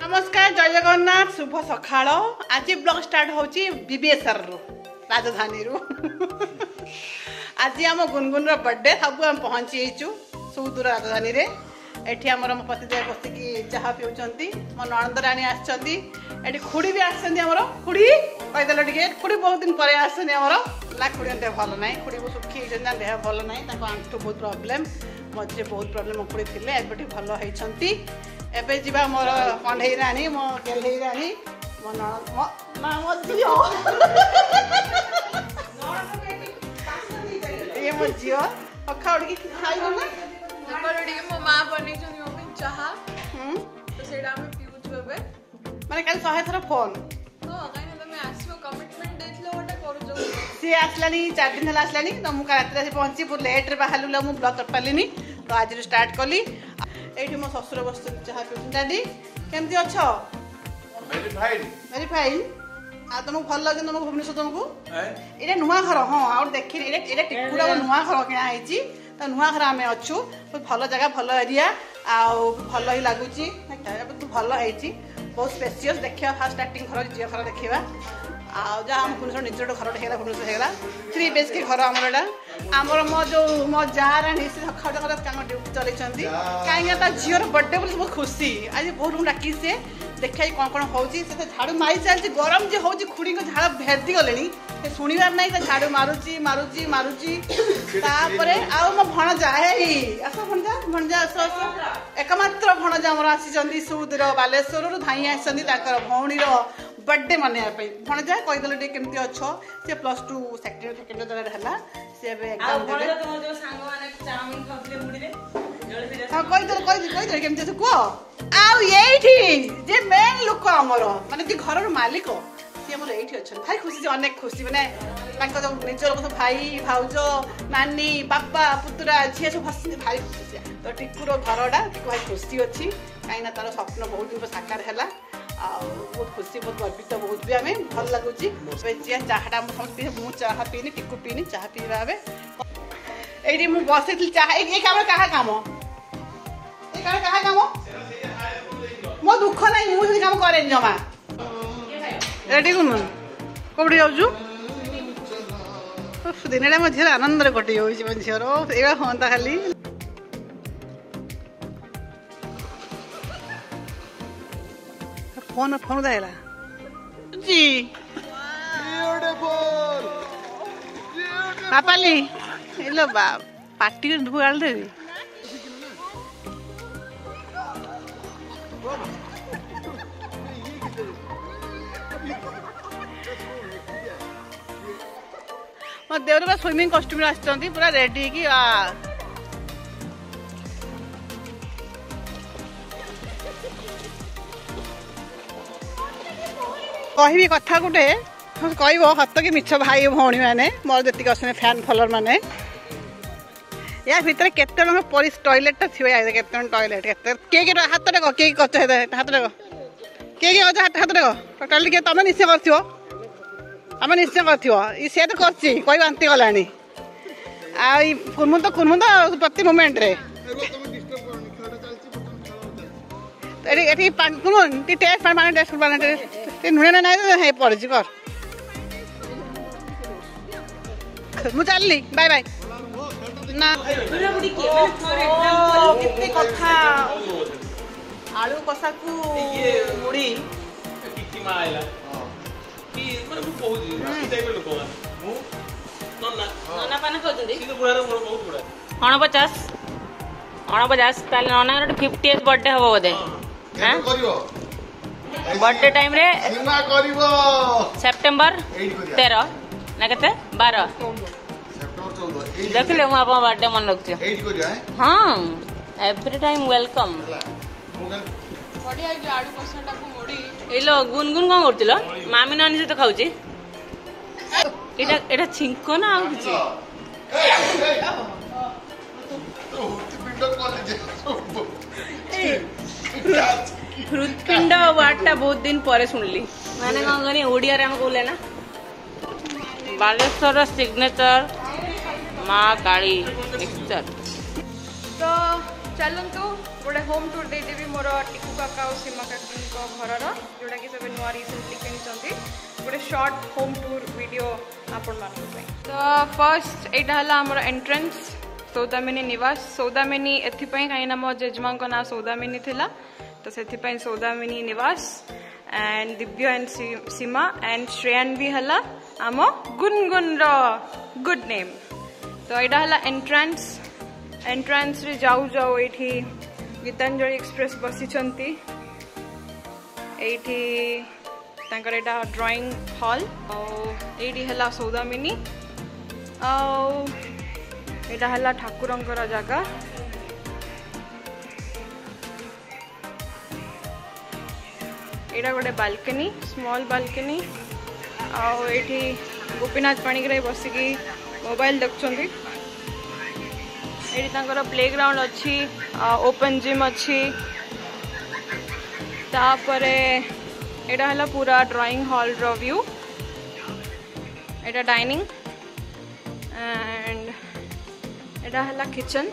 नमस्कार जय जगन्नाथ शुभ सकाळ आज ब्लॉग स्टार्ट होची बीबीएसआर रो राजधानी रो आज आम गुनगुन रो बर्थडे सब हम पहुंची सुदूर राजधानी रे एठी हमर मो पतिदेव बसिकी चाहा पिउचंती मो नणंद रानी आछंती एठी खुडी भी आछंती हमर खुडी कहिदल टिके खुडी बहुत दिन परे आछंती हमर ला खुडी अंते भलो नाही खुडी को सुखी जंदा देह भलो नाही ताको आंटू बहुत प्रॉब्लम मजे बहुत प्रॉब्लम खुडी थिले एबेठी भलो हैछंती एबे जीवा मोर कंढई रानी मो गेलई रानी मो नणंद मो ना मो जियो ये मो जियो अखा उडी खाइबो ना नकलडी मो मां बनी छन यो में चाहा तो सेडा में पिउछु एबे माने काल 100 थरा फोन तो काई ना तमे आसीओ कमिटमेंट देथलो ओटा करू सी आसलानी 4 दिन हला आसलानी तो मु का रात रे पहुंची पूरा लेट रे बाहलुला मु ब्लॉग कर पालिनी तो आज स्टार्ट कली एठी मो ससुर बस्तु चाहा पिउछु दादी केमती अछो वेरी फाइन आ तुमको भल लगे तुमको भुवनेश्वर तुमको एटा नुआ घर हां और देखि एटा टिकुड़ा नुआ घर किना आइची तो नुआ घर आम अच्छु भल जगह भल एरिया आउ भल ही लगुच तू भल है बहुत स्पेसियस देखा फास्ट स्टार्टिंग घर झील घर देखा आम भुवनेश्वर निज घर है भुवनेश्वर 3 BHK घर आमर आमर मो जो मो जा राणी से सका ड्यूटी चलती कहीं झीर बर्थडे बोली बहुत खुशी आज बहुत डाकी सी देखा कौन कौन हो झाड़ू मारी चलती गरम जो हो खुड़ी को झाड़ भेदी गले शुणवार ना झाड़ू मारुची मारुची मारुची आउ मो भणजा आस भणजा भणजा आस आस एकमात्र भणजा आमर आसी सुदूर बालेश्वर धाई आसर भौणी बर्थडे मनाइवाई भणजा कहीदेल टे केमती अच्छ सी +2 सेकेंड जगह है सी एग्जाम कहीदेल केमती कह आठी मेन लोक आमर माने घर मालिक सी आम ये अच्छा भाई खुशी अनेक खुशी मैंने निज लोग सब भाई भाउज नानी बापा पुतुरा झी सब हसी भाई खुशी तो टिकुर घरटा टिकु भाई खुशी अच्छी कहीं तार स्वप्न बहुत दिन साकार है बहुत खुशी बहुत गर्वित बहुत भी आम भल लगुच चाहटा समझ मुझे चाह पीनी टिकु पीनी चाह पीवा ये मुझे बस चाह ये कम क्या कम ये क्या कम मो दुख ना मुझे कम करे जमा रेडी कौटी जाऊँ दिन मो झील आनंद कटि जाऊँ मो झीर ये हाँ खाली फोन फोन दाला जी पापाली हेलो बा पार्टी धुआ गाल देवी मो देवर बा स्विमिंग कॉस्ट्यूम आछंती पूरा रेडी की कहि कथा गोटे कह हत कि मिछ भाई भौणी मैंने मोर जी अच्छे फैन फॉलोअर मैंने या भितर केते टॉयलेट थी के टॉयलेट के हाथ टेक के हाथ टेक के हाथ टेक टॉयलेट किए तुम निश्चय कर निश्चय कर सी तो कर बांति गला कुरमुन तो प्रति मोमेंट रे टेस्ट पानी टेस्ट पानी नुणे ना है पड़ी कर मुझे चलनी बाय बाय ना कथा आलू कषा को मुड़ी अणपचास नना 50th बर्थडे हम बोधे बर्थडे टाइम रे सेप्टेम्बर 13 ना के 12 देख ले आप बर्थडे मन रखिए हाँ every time welcome hello Gungun कौन करथिलो मामी नानी से तो खाउची एटा छिंको ना आउ किछि हृदपिंड वार्डटा बहुत दिन पर शुणली मैंने कौन कह ओडिया रे हम कहले ना बालेश्वर सिग्नेचर माँ काली मिक्सचर तो चलंतु गोटे होम टूर देदेवी मोर टिकू काका और सीमा काका घर जोटा कि सब नुआ रिसेंटली किनी गोटे शॉर्ट होम टूर वीडियो आपण मानक तो फर्स्ट यहाँ है आम एंट्रेंस सौदामिनी निवास सौदामिनी एथपाई कहीं मो जेजमा ना सौदामिनी थिला तो से सौदामिनी निवास and Divya and Seema and श्रेयान भी है आम गुनगुन गुड नेम तो यहाँ है एंट्रांस रे जाऊ जाऊ ये गीतांजलि एक्सप्रेस बसी एटा ड्राइंग हॉल ये है सौदामिनी आटा है ठाकुरंकर जगह यहाँ गोटे बालकनी स्मॉल बालकनी आठी गोपीनाथ पाणिग्राही बसिकी मोबाइल देखुंट ये प्ले ग्राउंड अच्छी ओपन जिम अच्छी तापर यहाँ है पूरा ड्राइंग हॉल रो व्यू यहाँ डाइनिंग एंड यहाँ है किचन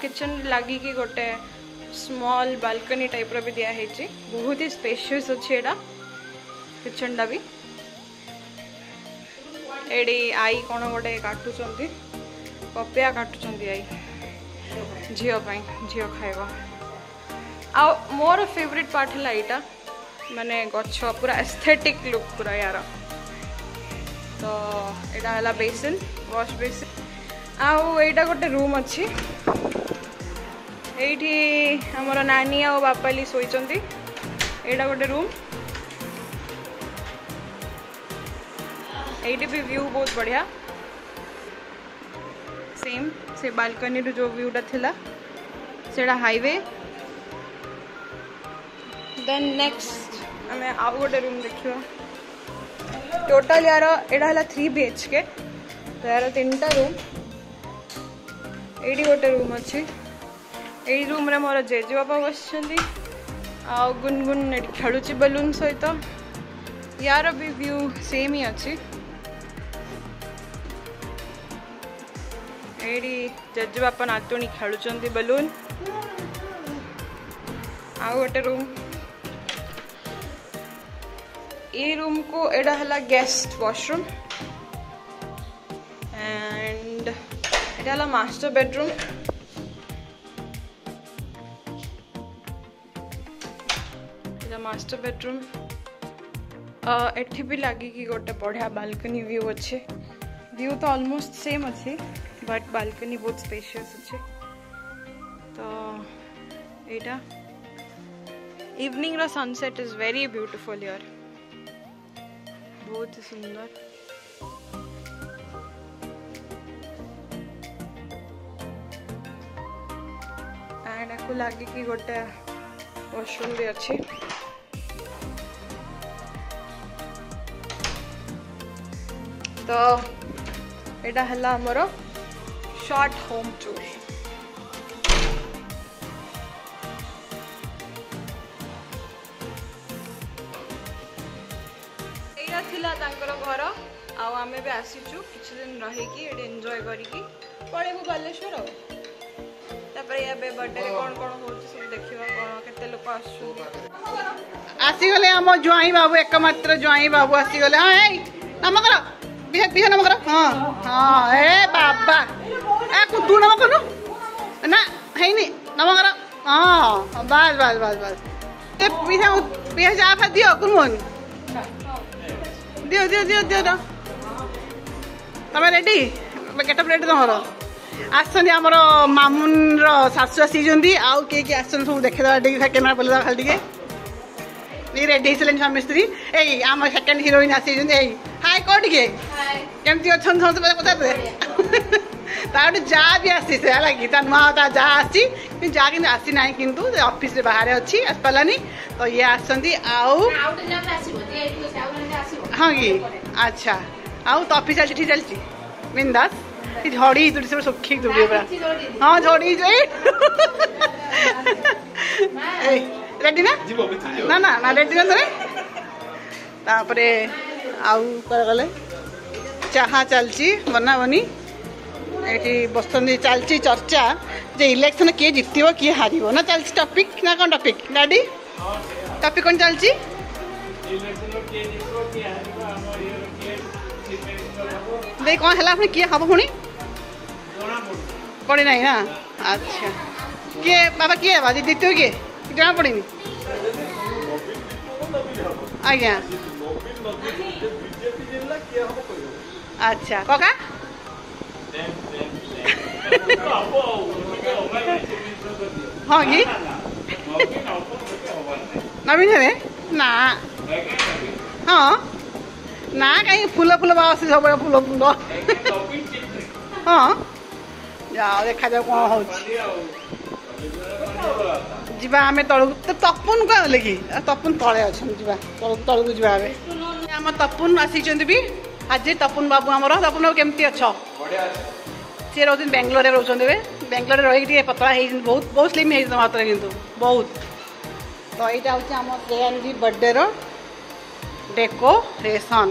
किचन लगी कि गोटे स्मॉल बालकनी टाइप रो भी दिया है बहुत ही स्पेशियस अच्छे यहाँ किचन टा भी एडी आई कौन गोटे काटुंट पपिया काटुंट आई झीपाई झील खाइबा आ मोर फेवरेट पार्ट है यहाँ माने गछ पूरा एस्थेटिक लुक पूरा यार तो यहाँ है बेसिन वॉश बेसिन आईटा गोटे रूम अच्छी ये हमर नानी आ बापाली शोचती यहाँ गोटे रूम ये भी व्यू बहुत बढ़िया सेम से बालकनी रू जो व्यूटा थिला सेड़ा हाईवे देन नेक्स्ट आम आउ गोटे रूम देखियो टोटल यार यहाँ है 3 BHK तो यार 3टा रूम ये गोटे रूम अच्छी यही रूम रे मोर जेजे बापा बस गुनगुन खेलुची बेलून सहित यार भी व्यू सेम ही अच्छी एडी जेजे बापा नातुणी खेलुचंती बेलून आ गोटे रूम ये रूम को एडा हला गेस्ट वॉशरूम एंड एडा हला मास्टर बेडरूम एडा मास्टर बेडरूम एठी भी लगी कि गोटे बढ़िया बालकनी व्यू अच्छे व्यू तो ऑलमोस्ट सेम अच्छे बट बालकनी बहुत स्पेशियस अच्छे तो एटा इवनिंग रा सनसेट इज वेरी ब्यूटीफुल यार बहुत सुंदर एंड आपको लगे कि गोटे वॉशरूम भी अच्छी तो यहाँ है आमर शॉर्ट होम टूर घर आमे भी आसीचु किछि दिन रहिकी एडे एन्जॉय करिकी पळेबु बालेश्वर बर्थडे कौन कौन हो देखा कौन केते लोक आसीगले आम ज्वाई बाबू एकमात्र ज्वाई बाबू आसीगले हाँ ए नम कर बिहा नम कर हाँ हाँ ए बाबा ए तू नम कनु ना हैनी नम कर हाँ बस बस बस बस ए बिहा बिहा जा फा दियो कुन दियो दियो दियो दियो तमें रेडी गेटअप रेडी तुम आसछन्ती आमर मामुन शाशु आसी आउ किए किए आसछन सब देखिदेवा टे कैमेरा बोलदेवा खाली टे रेडी होते स्वामी स्त्री ए आम सेकेंड हिरोइन आसी हाय कौन टे केमती अच्छा समझते पचारे तार जा भी आसी से लगी नुआ ता जा आसी जा कि आसी ना कि ऑफिस बाहर अच्छी आस पारानी तो ये आसछन्ती आउ हाँ कि अच्छा आउ तो ऑफिस ठीक चलती बिंदास झड़ी तुड़ी सब सुखी तुड़ी पूरा हाँ झड़ी जो रेडी ना ना ना ना रेडी ना तापरे आउ कर गले चाहा चलची बना बनी ये बसती चलती चर्चा जे इलेक्शन किए जितव किए हार ना चलती टॉपिक ना कौन टॉपिक डैडी टॉपिक कौन चलती देख कौन है अपनी किए हम पुणी पड़ी ना ना अच्छा किए बाबा किए बाबा द्वितीय किए जना पड़ी आज्ञा अच्छा कका हाँ कि नवीन है ना हाँ ना कहीं फूल फूल बास सब फूल फूल हाँ जाओ देखा जाओ कौन हो जीवा आम तलू तो तपुन कौन कि तपुन तले अच्छा जीवा तलू को जीवा आम तपुन आसी भी आज तपुन बाबू आमर तपुन बाबू केमती अच्छ सी रोज बेंगलोर रोचे बेंगलोर रही पतला बहुत बहुत स्लिम है मात्र किंतु बहुत तो यहाँ हूँ आम Shreyani birthday decoration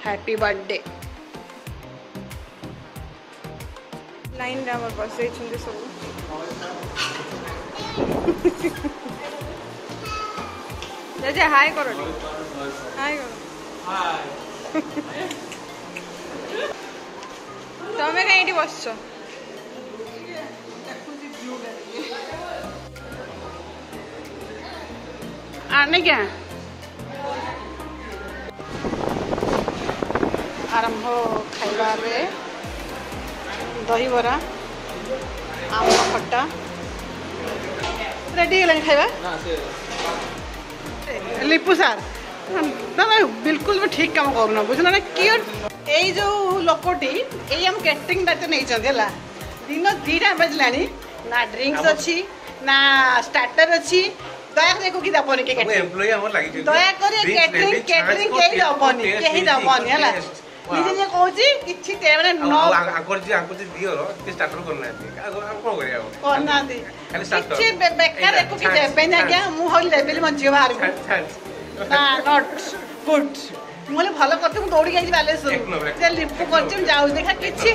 happy birthday लाइन रे हमर बसै छुंदी सब जजे हाय करो हाय करो हाय तमे कहीं बसछ आने क्या आरंभ खाइबा दही बरा आम खट्टा रेडी है खाइबा लिपू सार ना बिल्कुल भी ठीक काम करना बुझल ना किए यही जो लोकटी यही आम कैटरिंग दायित्व नहीं दिन 2टा बजला ना ड्रिंक्स अच्छी ना स्टार्टर अच्छी दया देखो कि दबनी के दया कर कैटरिंग कैटरिंग कहीं दबनी कहीं दबनी है निजे निजे कहूची किछि तेरे न आगर जी दियो कि स्टार्टर करना है कोन करना किछि बेकार एको कि देबे ना क्या मु होल लेवल मन जियो बाहर ना नॉट गुड मोले भलो करते मु दौड़ी गई बालेश्वर जे लिपु करछि जाउ देखा किछि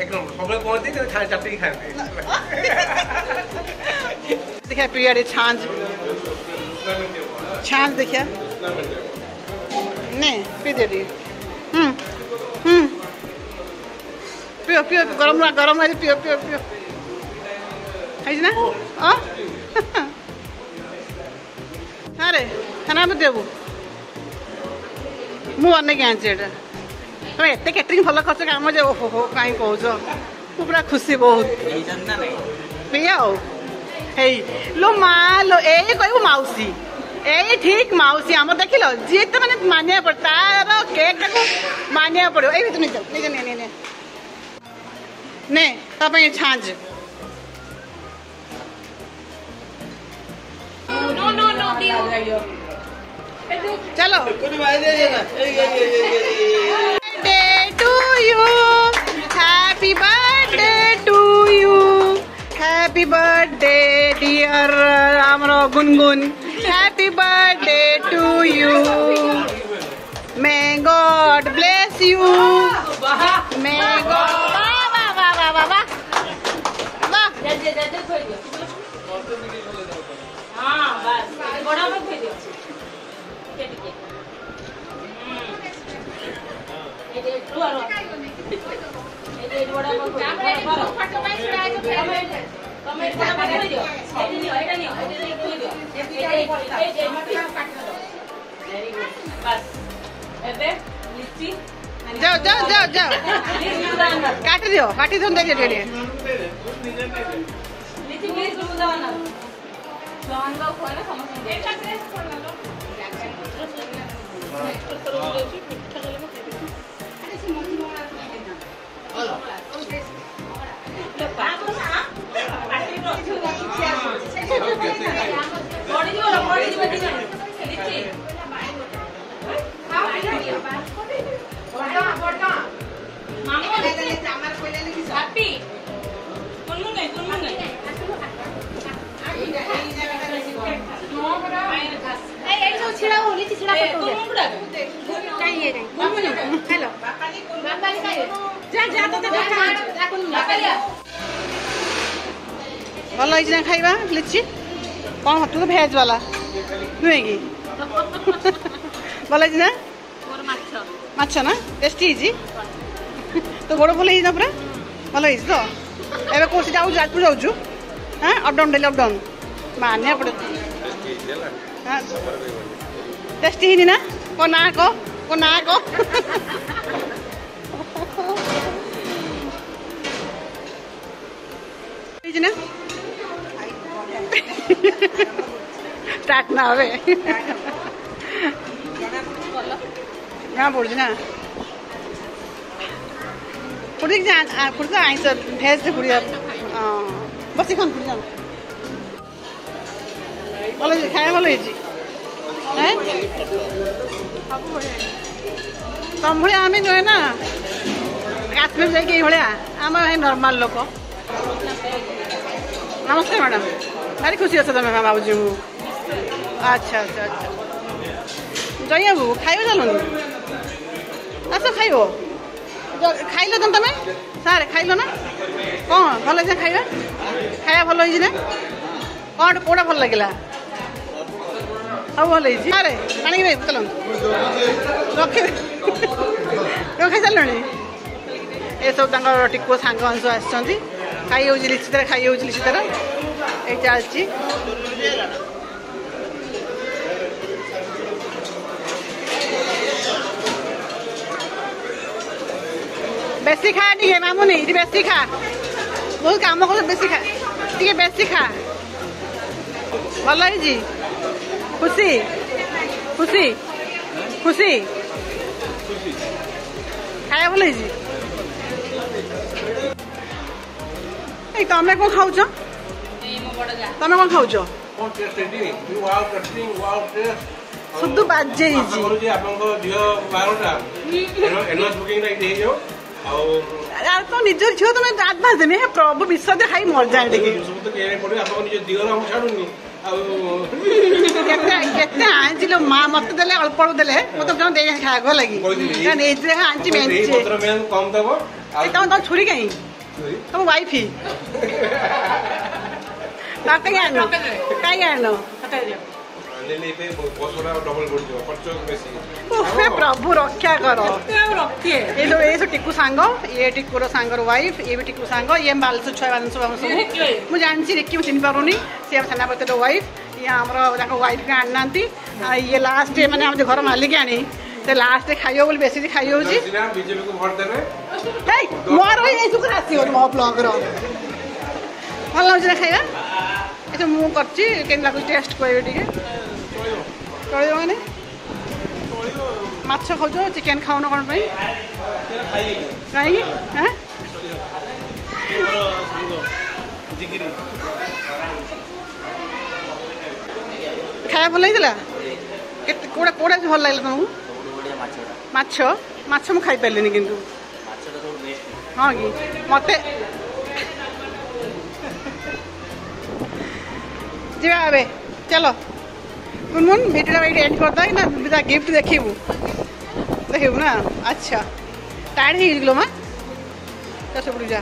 एक नंबर सबले कोन दे खा चटनी खाते देखा प्रिया रे छांज देखिया नहीं पी दे दी पियो पियो गरम ना पियो पियो पियो है ना अरे खाना भी देबू मुझे क्या तुम एत कैटरिंग भल कर कम जे ओहो कहीं कौच मु पूरा खुशी बहुत पिया लो माँ लो ए कह मौसी ए ठीक मौसी आम देख लो जी तो मैंने मानिया पड़े तार केक मानिया पड़ो ये नहीं ने तब छाँच चलो birthday to you happy birthday to you happy birthday dear आमर Gungun happy birthday to you may God bless you may God जाओ जाओ जाओ जाओ काट दियो काटी दो दे दे चिचिड़ा होली चिचिड़ा पटोले काई ये हेलो बाबा काई जा जा तो देखा भल है खाइबा लिची कौन तू तो भेज वाला नुहे कि भल है माछ ना टेस्टी तो गोड़ भल है पूरा भल है तो एवं कौन जाऊ जाजपुर जाऊँ हाँ अपडाउन डेली अपडाउन मानिया पड़े टेस्टी ही ना को ना को ना स्टार्ट ना हो जहाँ पड़ी ना पुड़ी पुड़ी आइस भेज से पुड़ी बसी खान पुड़ी जान भल खाया भल तुम भाई आम जो है ना काश्मीर जाकि आम नॉर्मल लोक नमस्ते मैडम भारी खुशी अच्छे तुम बाबूजी अच्छा अच्छा अच्छा जय बाबू खाइब चलुन आस खाइब खाइल तो तुम सारे खाइल ना कौन भल खाइबा खाया भल ना कौन कौटा भल लगे सब भल अरे पानी भाई चल रखे खाई सारे ये सब टिको सांग अंश आसती खाई हो लिची तरह खाई हो लिची तरह ये चलती बेसी खा टे मामुनी ये बेसी खा बहुत कम कर बेसी खा टे बेसी खा भल है खुशी खुशी खुशी खाया भल है तमें कौन खाऊ तमें कौन खाऊ शुद्ध बाजे तो निज झील तुम आडभांस देनी प्रभु विश्व खाई मर जाए केते आंची लो माँ मत देले अल्प देले मत जन दे खाया लगी आंची मेंचे तुम छुरी कहीं तुम वाइफ ही कहीं आनो प्रभु रक्षा करो ये टिकू सांग ये टिकुर सांगर वाइफ ये भी टिकू सांग ये बालसु छुआ बालसु सब मुझे जानसी रिक्की चिन्ह पारूनी सी सेनापति वाइफ ये आम वाइफ के आना ये लास्ट मैंने हम घर मालिक आनी तो लास्ट खाइब बोली बेसी खाई हो मोर आस मो ब्लग भल लगे खाଇବା ये मुझे कर टेस्ट कहे टे चलो मैंने माछ खाऊ चिकेन खाऊन कौन कहीं खाया भल होता कौड़ा कौड़ा भल लगे तुमको माछ माछ मुझे खाई पारे कि हाँ कि मत जी चलो गुनगुन भिडियो ये एंड करदा ना गिफ्ट देखू ना अच्छा टाइड हो माँ चल जा